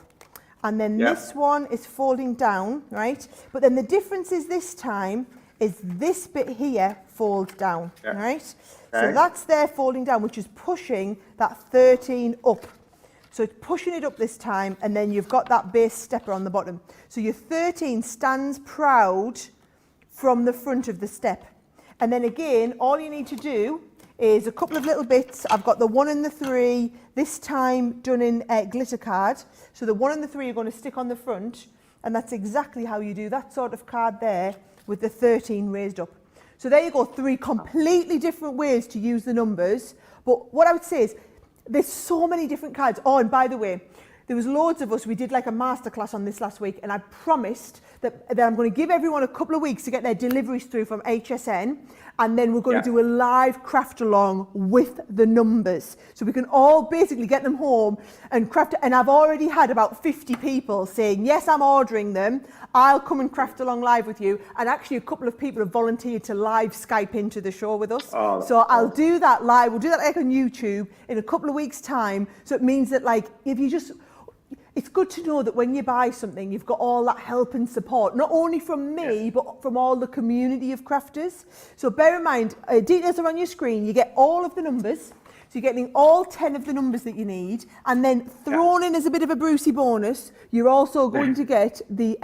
and then this one is folding down, right? But then the difference is this time is this bit here folds down, right? So that's there folding down, which is pushing that 13 up. So it's pushing it up this time, and then you've got that base stepper on the bottom. So your 13 stands proud from the front of the step. And then again, all you need to do is a couple of little bits. I've got the 1 and the 3, this time done in glitter card. So the 1 and the 3 are going to stick on the front, and that's exactly how you do that sort of card there with the 13 raised up. So there you go, 3 completely different ways to use the numbers. But what I would say is there's so many different cards. Oh, and by the way, there was loads of us, we did like a masterclass on this last week, and I promised that I'm going to give everyone a couple of weeks to get their deliveries through from HSN, and then we're going to do a live craft along with the numbers. So we can all basically get them home and craft it. And I've already had about 50 people saying, yes, I'm ordering them. I'll come and craft along live with you. And actually a couple of people have volunteered to live Skype into the show with us. So I'll do that live. We'll do that like on YouTube in a couple of weeks' time. So it means that like, if you just, it's good to know that when you buy something, you've got all that help and support, not only from me, but from all the community of crafters. So bear in mind, details are on your screen. You get all of the numbers. So you're getting all 10 of the numbers that you need, and then thrown in as a bit of a Brucey bonus, you're also going to get the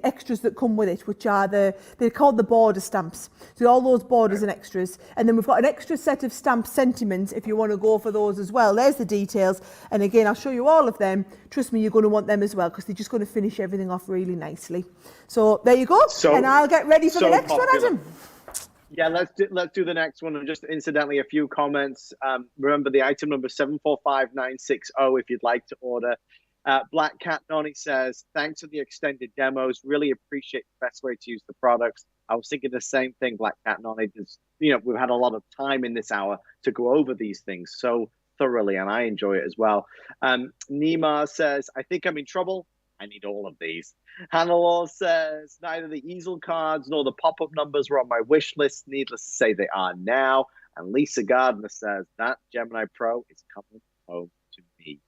extras that come with it, which are they're called the border stamps. So all those borders and extras. And then we've got an extra set of stamp sentiments if you want to go for those as well. There's the details. And again, I'll show you all of them. Trust me, you're going to want them as well, because they're just going to finish everything off really nicely. So there you go. And I'll get ready for the next one, Adam. Yeah, let's do the next one. And just incidentally, a few comments. Remember the item number 745960 if you'd like to order. Black Cat Noni says, thanks for the extended demos. Really appreciate the best way to use the products. I was thinking the same thing, Black Cat Noni. We've had a lot of time in this hour to go over these things so thoroughly, and I enjoy it as well. Nima says, I think I'm in trouble. I need all of these. Hannah says, neither the easel cards nor the pop-up numbers were on my wish list. Needless to say, they are now. And Lisa Gardner says, that Gemini Pro is coming home to me.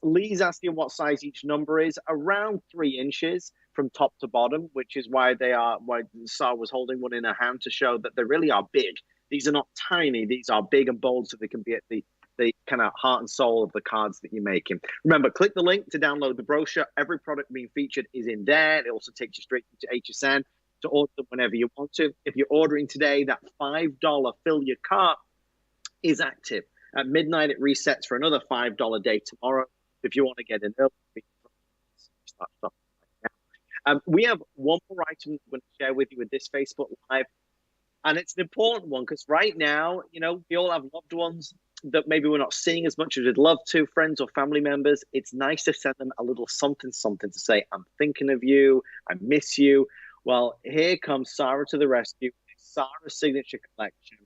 Lee's asking what size each number is. Around 3 inches from top to bottom, which is why Sarah was holding one in her hand to show that they really are big. These are not tiny. These are big and bold, so they can be at the kind of heart and soul of the cards that you're making. Remember, click the link to download the brochure. Every product being featured is in there. It also takes you straight to HSN to order them whenever you want to. If you're ordering today, that $5 fill your cart is active. At midnight, it resets for another $5 day tomorrow. If you want to get in early, start stuff right now. We have one more item we're going to share with you with this Facebook Live. And it's an important one because right now, we all have loved ones that maybe we're not seeing as much as we'd love to, friends or family members. It's nice to send them a little something to say, I'm thinking of you, I miss you. Well, here comes Sarah to the rescue, Sarah's signature collection.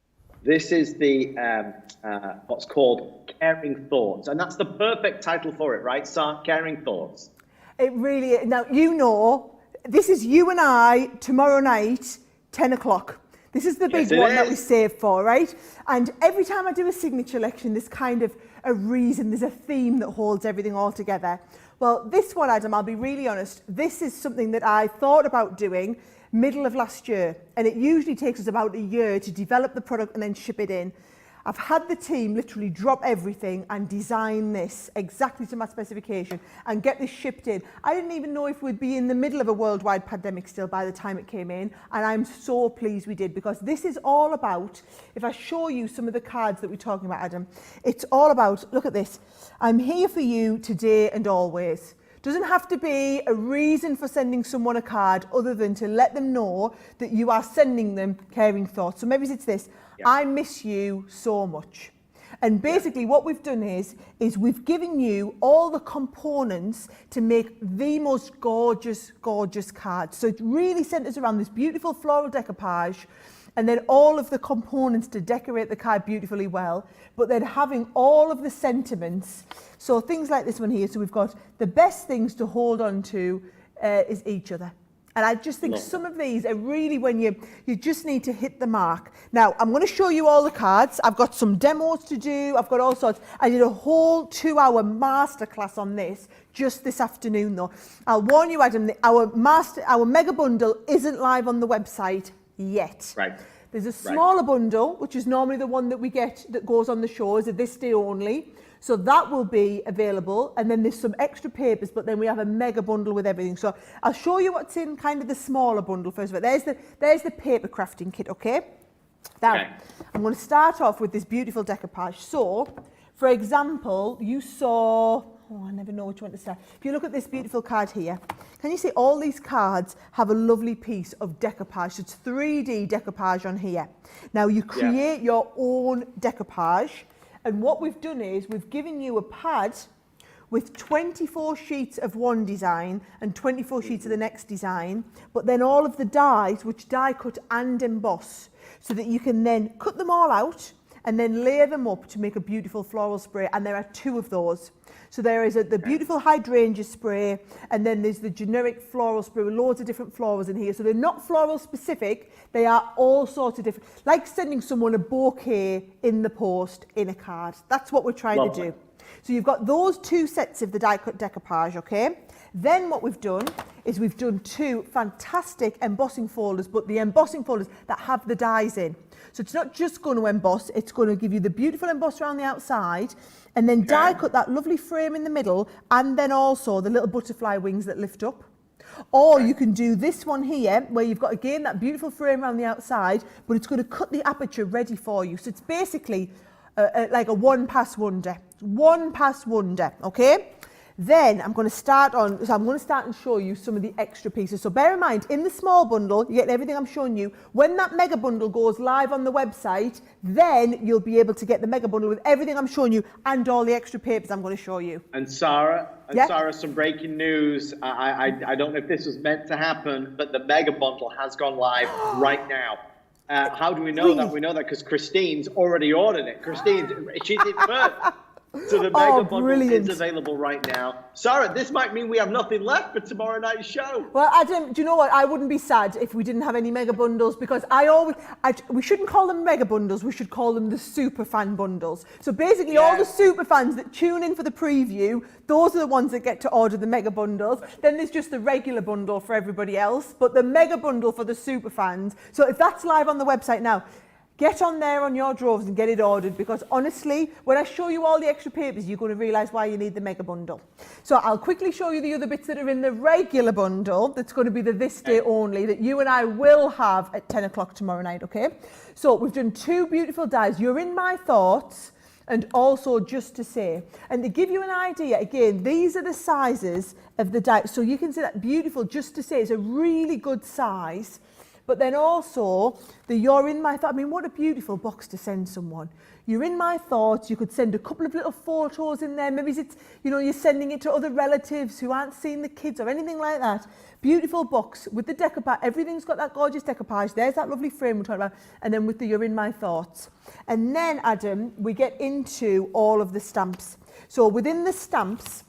This is the what's called Caring Thoughts, and that's the perfect title for it, right, Sarah? Caring Thoughts. It really is. Now, this is you and I tomorrow night, 10 o'clock. This is the big one that we saved for, right? And every time I do a signature collection, there's kind of a reason, there's a theme that holds everything all together. Well, this one, Adam, I'll be really honest, this is something that I thought about doing middle of last year. And it usually takes us about a year to develop the product and then ship it in. I've had the team literally drop everything and design this exactly to my specification and get this shipped in. I didn't even know if we'd be in the middle of a worldwide pandemic still by the time it came in. And I'm so pleased we did, because this is all about, if I show you some of the cards that we're talking about, Adam, it's all about, look at this. I'm here for you today and always. Doesn't have to be a reason for sending someone a card other than to let them know that you are sending them caring thoughts. So maybe it's this. I miss you so much. And basically what we've done is we've given you all the components to make the most gorgeous, gorgeous cards. So it really centers around this beautiful floral decoupage, and then all of the components to decorate the card beautifully well, but then having all of the sentiments. So things like this one here. So we've got the best things to hold on to is each other. And I just think some of these are really when you just need to hit the mark. Now, I'm going to show you all the cards. I've got some demos to do. I've got all sorts. I did a whole 2-hour masterclass on this just this afternoon, though. I'll warn you, Adam, our mega bundle isn't live on the website yet. Right. There's a smaller bundle, which is normally the one that we get that goes on the show, is a this day only. So that will be available, and then there's some extra papers, but then we have a mega bundle with everything. So I'll show you what's in kind of the smaller bundle first. But there's the paper crafting kit, okay? Now, I'm going to start off with this beautiful decoupage. So, for example, you saw, I never know which one to start. If you look at this beautiful card here, can you see all these cards have a lovely piece of decoupage? So it's 3D decoupage on here. Now you create your own decoupage. And what we've done is we've given you a pad with 24 sheets of one design and 24 sheets of the next design, but then all of the dies which die cut and emboss, so that you can then cut them all out and then layer them up to make a beautiful floral spray. And there are 2 of those. So there is the beautiful hydrangea spray, and then there's the generic floral spray with loads of different florals in here. So they're not floral specific, they are all sorts of different, like sending someone a bouquet in the post in a card. That's what we're trying to do. So you've got those 2 sets of the die cut decoupage, okay? Then what we've done is we've done 2 fantastic embossing folders, but the embossing folders that have the dies in. So it's not just going to emboss, it's going to give you the beautiful emboss around the outside, and then die cut that lovely frame in the middle, and then also the little butterfly wings that lift up. Or you can do this one here, where you've got again that beautiful frame around the outside, but it's going to cut the aperture ready for you. So it's basically like a one-pass wonder. One-pass wonder, okay? Then I'm going to start and show you some of the extra pieces. So bear in mind, in the small bundle, you get everything I'm showing you. When that mega bundle goes live on the website, then you'll be able to get the mega bundle with everything I'm showing you and all the extra papers I'm going to show you. And Sarah, some breaking news. I don't know if this was meant to happen, but the mega bundle has gone live right now. How do we know that? We know that because Christine's already ordered it. She did first. So the mega bundle is available right now. Sarah, this might mean we have nothing left for tomorrow night's show. Well, Adam, do you know what? I wouldn't be sad if we didn't have any mega bundles, because we shouldn't call them mega bundles. We should call them the super fan bundles. So basically, all the super fans that tune in for the preview, those are the ones that get to order the mega bundles. Then there's just the regular bundle for everybody else, but the mega bundle for the super fans. So if that's live on the website now, get on there on your droves and get it ordered, because honestly, when I show you all the extra papers, you're going to realise why you need the mega bundle. So I'll quickly show you the other bits that are in the regular bundle that's going to be the this day only, that you and I will have at 10 o'clock tomorrow night, okay? So we've done 2 beautiful dies. You're in my thoughts, and also just to say. And to give you an idea, again, these are the sizes of the die. So you can see that beautiful just to say is a really good size. But then also, the You're in My Thoughts. I mean, what a beautiful box to send someone. You're in my thoughts. You could send a couple of little photos in there. Maybe it's, you're sending it to other relatives who aren't seeing the kids or anything like that. Beautiful box with the decoupage. Everything's got that gorgeous decoupage. There's that lovely frame we're talking about. And then with the You're in My Thoughts. And then, Adam, we get into all of the stamps. So within the stamps,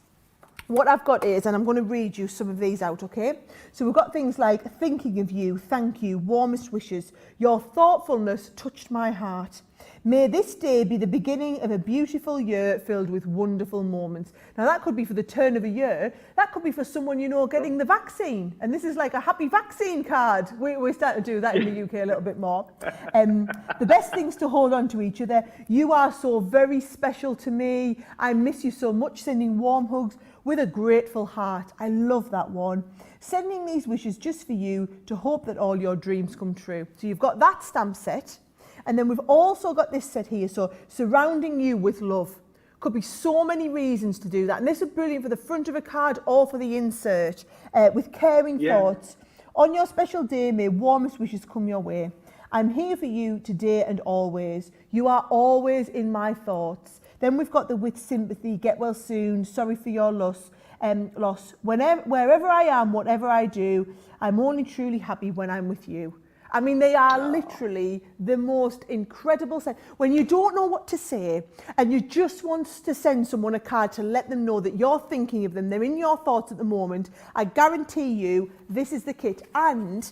what I've got is, and I'm going to read you some of these out, okay? So we've got things like thinking of you, thank you, warmest wishes, your thoughtfulness touched my heart. May this day be the beginning of a beautiful year filled with wonderful moments. Now that could be for the turn of a year. That could be for someone, getting the vaccine. And this is like a happy vaccine card. We're starting to do that in the UK a little bit more. The best things to hold on to each other. You are so very special to me. I miss you so much. Sending warm hugs with a grateful heart. I love that one. Sending these wishes just for you to hope that all your dreams come true. So you've got that stamp set. And then we've also got this set here, so surrounding you with love. Could be so many reasons to do that. And this is brilliant for the front of a card or for the insert. With caring thoughts. On your special day, may warmest wishes come your way. I'm here for you today and always. You are always in my thoughts. Then we've got the with sympathy, get well soon, sorry for your loss. Wherever I am, whatever I do, I'm only truly happy when I'm with you. I mean, they are literally the most incredible set. When you don't know what to say and you just want to send someone a card to let them know that you're thinking of them, they're in your thoughts at the moment, I guarantee you this is the kit. And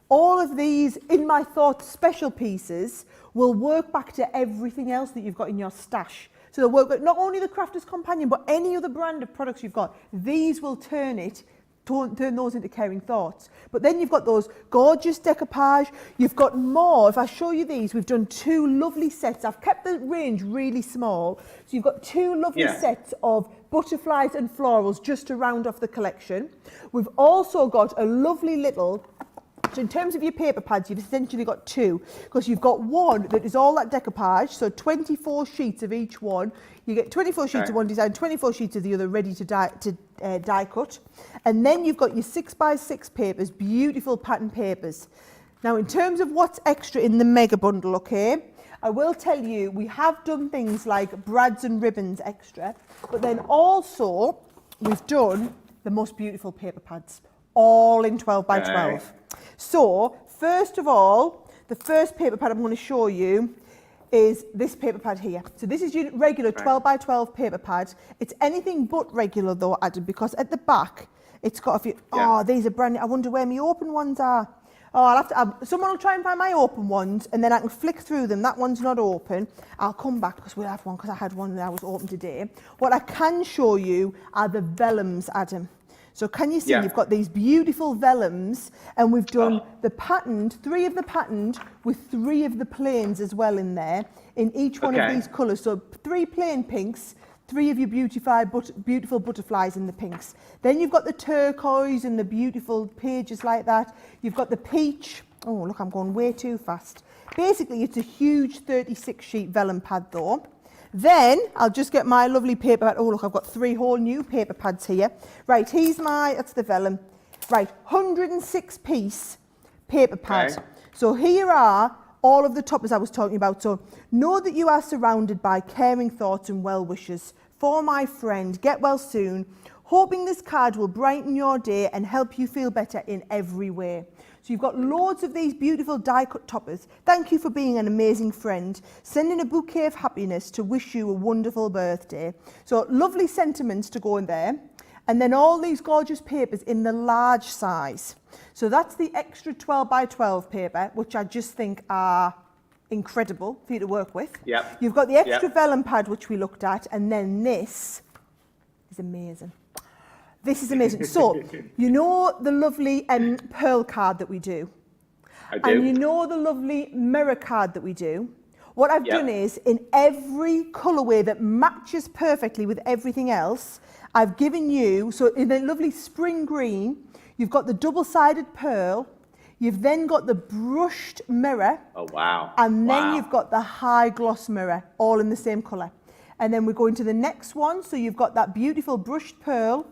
all of these in my thoughts special pieces will work back to everything else that you've got in your stash. So they'll work with not only the Crafter's Companion, but any other brand of products you've got. These will turn those into caring thoughts. But then you've got those gorgeous decoupage. You've got more. If I show you these, we've done 2 lovely sets. I've kept the range really small. So you've got 2 lovely sets of butterflies and florals just to round off the collection. We've also got a lovely little, so in terms of your paper pads, you've essentially got 2, because you've got one that is all that decoupage, so 24 sheets of each one. You get 24 sheets of one design, 24 sheets of the other, ready to die cut. And then you've got your 6x6 papers, beautiful pattern papers. Now, in terms of what's extra in the mega bundle, okay, I will tell you, we have done things like brads and ribbons extra, but then also we've done the most beautiful paper pads, all in 12 by 12. So first of all, the first paper pad I'm going to show you is this paper pad here. So this is your regular 12 by 12 paper pad. It's anything but regular though, Adam, because at the back it's got a few, oh, these are brand new. I wonder where my open ones are. Oh, I'll have to, someone will try and find my open ones and then I can flick through them. That one's not open. I'll come back because we'll have one because I had one that was open today. What I can show you are the vellums, Adam. So can you see, you've got these beautiful vellums and we've done the patterned, 3 of the patterned with 3 of the plains as well in there, in each one of these colours. So 3 plain pinks, 3 of your beautiful butterflies in the pinks. Then you've got the turquoise and the beautiful pages like that. You've got the peach. Oh, look, I'm going way too fast. Basically, it's a huge 36 sheet vellum pad though. Then I'll just get my lovely paper pad. Oh, look, I've got 3 whole new paper pads here. Right, here's that's the vellum. Right, 106 piece paper pad. So here are all of the toppers I was talking about. So know that you are surrounded by caring thoughts and well wishes. For my friend, get well soon. Hoping this card will brighten your day and help you feel better in every way. So you've got loads of these beautiful die cut toppers. Thank you for being an amazing friend. Sending a bouquet of happiness to wish you a wonderful birthday. So lovely sentiments to go in there. And then all these gorgeous papers in the large size. So that's the extra 12 by 12 paper, which I just think are incredible for you to work with. You've got the extra vellum pad, which we looked at, and then this is amazing. This is amazing. So, you know the lovely pearl card that we do? I do. And you know the lovely mirror card that we do? What I've done is, in every colourway that matches perfectly with everything else, I've given you, so in the lovely spring green, you've got the double-sided pearl, you've then got the brushed mirror. Oh, wow. And then you've got the high gloss mirror, all in the same colour. And then we're going to the next one, so you've got that beautiful brushed pearl,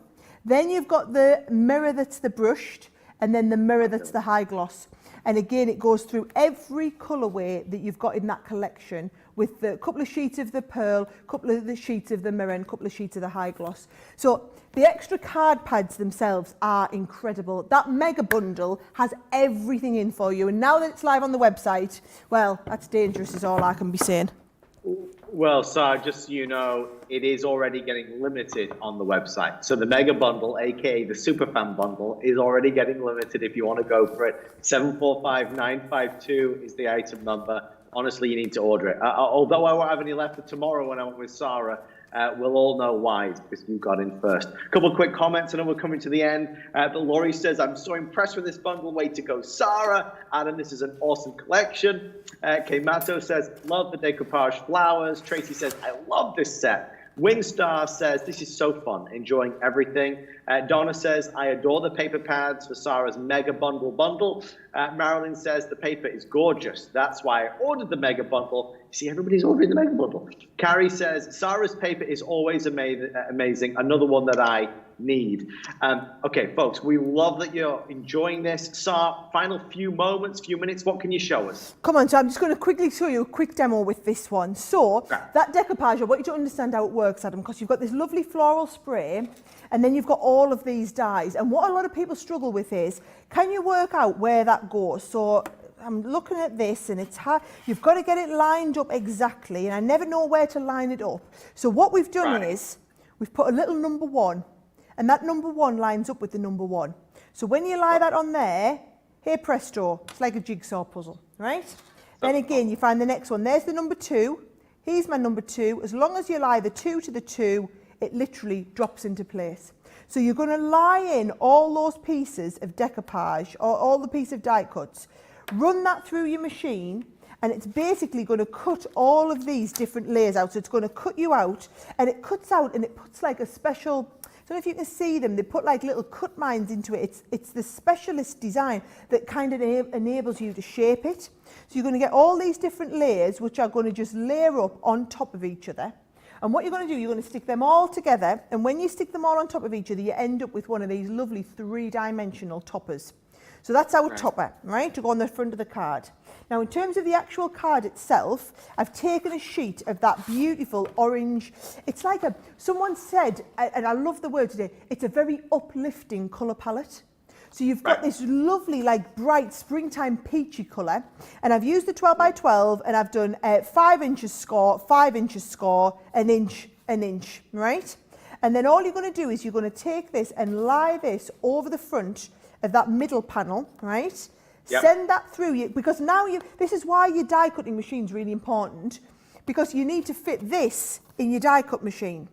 then you've got the mirror that's the brushed, and then the mirror that's the high gloss. And again, it goes through every colourway that you've got in that collection with the couple of sheets of the pearl, couple of the sheets of the mirror, and a couple of sheets of the high gloss. So the extra card pads themselves are incredible. That mega bundle has everything in for you. And now that it's live on the website, well, that's dangerous is all I can be saying. Well, Sarah, just so you know, it is already getting limited on the website. So the mega bundle, aka the superfan bundle, is already getting limited if you want to go for it. 745952 is the item number. Honestly, you need to order it. Although I won't have any left for tomorrow when I'm with Sarah, we'll all know why, because you got in first. A couple of quick comments, and then we're coming to the end. But Laurie says, I'm so impressed with this bundle. Way to go, Sarah. Adam, this is an awesome collection. Kay Mato says, love the decoupage flowers. Tracy says, I love this set. Winstar says, this is so fun, enjoying everything. Donna says, I adore the paper pads for Sarah's mega bundle. Marilyn says, the paper is gorgeous. That's why I ordered the mega bundle. You see, everybody's ordering the mega bundle. Carrie says, Sarah's paper is always amazing. Another one that I need. Okay, folks, we love that you're enjoying this. Sarah, final few minutes, what can you show us? Come on, so I'm just going to quickly show you a quick demo with this one. So that decoupage, I want you to understand how it works, Adam, because you've got this lovely floral spray, and then you've got all of these dies. And what a lot of people struggle with is, can you work out where that goes? So I'm looking at this and it's hard. You've got to get it lined up exactly, and I never know where to line it up. So what we've done is, we've put a little number 1, and that number 1 lines up with the number 1. So when you lie that on there, hey presto, it's like a jigsaw puzzle, right? Then again, you find the next one. There's the number 2. Here's my number 2. As long as you lie the 2 to the 2, it literally drops into place. So you're going to lie in all those pieces of decoupage, or all the piece of die cuts, run that through your machine, and it's basically going to cut all of these different layers out. So it's going to cut you out, and it cuts out, and it puts like a special, I don't know if you can see them, they put like little cut mines into it. It's the specialist design that kind of enables you to shape it. So you're going to get all these different layers, which are going to just layer up on top of each other. And what you're going to do, you're going to stick them all together, and when you stick them all on top of each other, you end up with one of these lovely 3-dimensional toppers. So that's our topper, right, to go on the front of the card. Now, in terms of the actual card itself, I've taken a sheet of that beautiful orange. It's like someone said, and I love the word today, it's a very uplifting colour palette. So you've got this lovely, like, bright springtime peachy colour. And I've used the 12 by 12, and I've done 5 inches score, 5 inches score, an inch, right? And then all you're going to do is you're going to take this and lie this over the front of that middle panel, right? Yep. Send that through you, because now this is why your die cutting machine is really important, because you need to fit this in your die cut machine.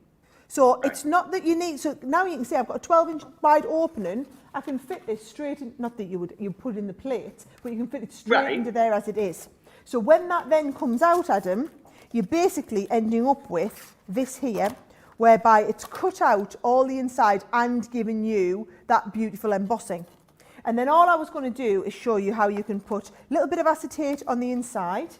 So it's not that you need, so now you can see I've got a 12-inch wide opening. I can fit this straight in, not that you put it in the plate, but you can fit it straight into there as it is. So when that then comes out, Adam, you're basically ending up with this here, whereby it's cut out all the inside and giving you that beautiful embossing. And then all I was going to do is show you how you can put a little bit of acetate on the inside.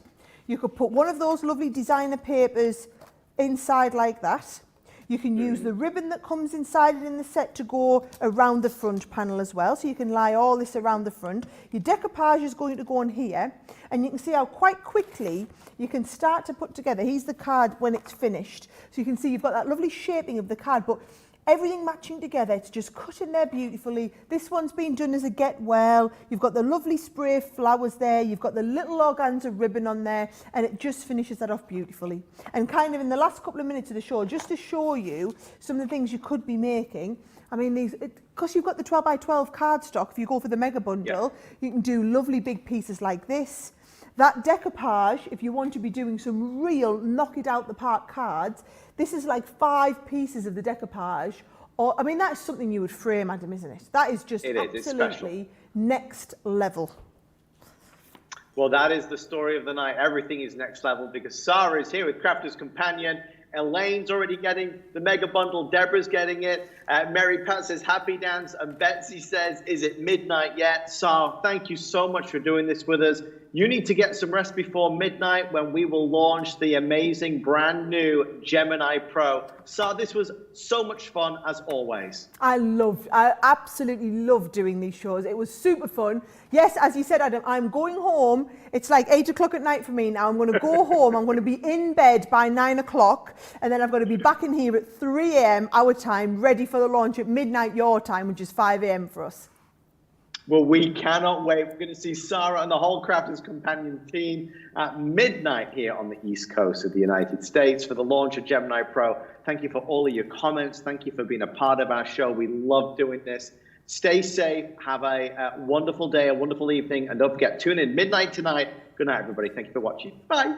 You could put one of those lovely designer papers inside like that. You can use the ribbon that comes inside it in the set to go around the front panel as well. So you can lie all this around the front. Your decoupage is going to go on here. And you can see how quite quickly you can start to put together. Here's the card when it's finished. So you can see you've got that lovely shaping of the card, but everything matching together. It's just cut in there beautifully. This one's been done as a get well. You've got the lovely spray flowers there. You've got the little organza ribbon on there, and it just finishes that off beautifully. And kind of in the last couple of minutes of the show, just to show you some of the things you could be making. I mean, because you've got the 12 by 12 cardstock, if you go for the mega bundle, you can do lovely big pieces like this. That decoupage, if you want to be doing some real knock it out the park cards, this is like 5 pieces of the decoupage. Or, I mean, that's something you would frame, Adam, isn't it? That is just absolutely next level. Well, that is the story of the night. Everything is next level because Sarah is here with Crafter's Companion. Elaine's already getting the mega bundle. Deborah's getting it. Mary Pat says, happy dance. And Betsy says, is it midnight yet? Sarah, thank you so much for doing this with us. You need to get some rest before midnight when we will launch the amazing brand new Gemini Pro. Sarah, this was so much fun as always. I absolutely love doing these shows. It was super fun. Yes, as you said, Adam, I'm going home. It's like 8 o'clock at night for me now. I'm going to go home. I'm going to be in bed by 9 o'clock. And then I've got to be back in here at 3 a.m. our time, ready for the launch at midnight your time, which is 5 a.m. for us. Well, we cannot wait. We're going to see Sarah and the whole Crafter's Companion team at midnight here on the East Coast of the United States for the launch of Gemini Pro. Thank you for all of your comments. Thank you for being a part of our show. We love doing this. Stay safe. Have a wonderful day, a wonderful evening. And don't forget, tune in midnight tonight. Good night, everybody. Thank you for watching. Bye.